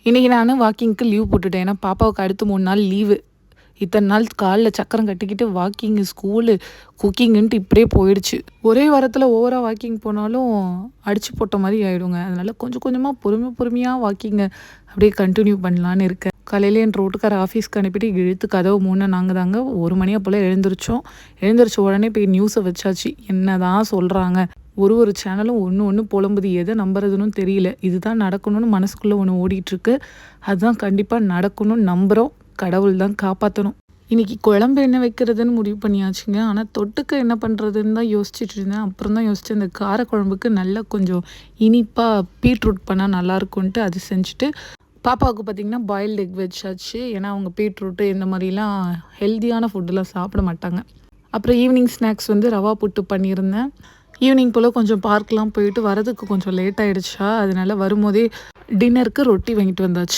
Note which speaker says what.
Speaker 1: இன்றைக்கி நான் வாக்கிங்க்கு லீவ் போட்டுட்டேன். ஏன்னா பாப்பாவுக்கு அடுத்து 3 நாள் லீவு. இத்தனை நாள் காலில் சக்கரம் கட்டிக்கிட்டு வாக்கிங்கு, ஸ்கூலு, குக்கிங்குன்ட்டு இப்படியே போயிடுச்சு. ஒரே வாரத்தில் ஓவராக வாக்கிங் போனாலும் அடித்து போட்ட மாதிரி ஆகிடுங்க. அதனால் கொஞ்சம் கொஞ்சமாக பொறுமையாக வாக்கிங்கை அப்படியே கண்டினியூ பண்ணலான்னு இருக்கேன். காலையில் என் ரோட்டுக்கார ஆஃபீஸ்க்கு அனுப்பிட்டு இழுத்து கதவு மூணு நாங்கள் தாங்க 1 மணியை போல் எழுந்திரிச்ச உடனே போய் நியூஸை வச்சாச்சு. என்ன தான் சொல்கிறாங்க, ஒரு சேனலும் ஒன்று புலம்புது. எதை நம்புறதுன்னு தெரியல. இதுதான் நடக்கணும்னு மனசுக்குள்ளே ஒன்று ஓடிட்டுருக்கு. அதுதான் கண்டிப்பாக நடக்கணும்னு நம்புகிறோம். கடவுள் தான் காப்பாற்றணும். இன்றைக்கி குழம்பு என்ன வைக்கிறதுன்னு முடிவு பண்ணியாச்சுங்க. ஆனால் தொட்டுக்க என்ன பண்ணுறதுன்னு தான் யோசிச்சுட்டு இருந்தேன். அப்புறம் தான் யோசித்தேன், இந்த காரக்குழம்புக்கு நல்லா கொஞ்சம் இனிப்பாக பீட்ரூட் பண்ணால் நல்லாயிருக்குன்ட்டு அது செஞ்சுட்டு, பாப்பாவுக்கு பார்த்திங்கன்னா பாயில்டு எக் வச்சாச்சு. ஏன்னா அவங்க பீட்ரூட்டு இந்த மாதிரிலாம் ஹெல்த்தியான ஃபுட்டெலாம் சாப்பிட மாட்டாங்க. அப்புறம் ஈவினிங் ஸ்நாக்ஸ் வந்து ரவா புட்டு பண்ணியிருந்தேன். ஈவினிங் போல் கொஞ்சம் பார்க்லாம் போயிட்டு வரதுக்கு கொஞ்சம் லேட் ஆகிடுச்சா, அதனால் வரும்போதே டின்னருக்கு ரொட்டி வாங்கிட்டு வந்தாச்சு.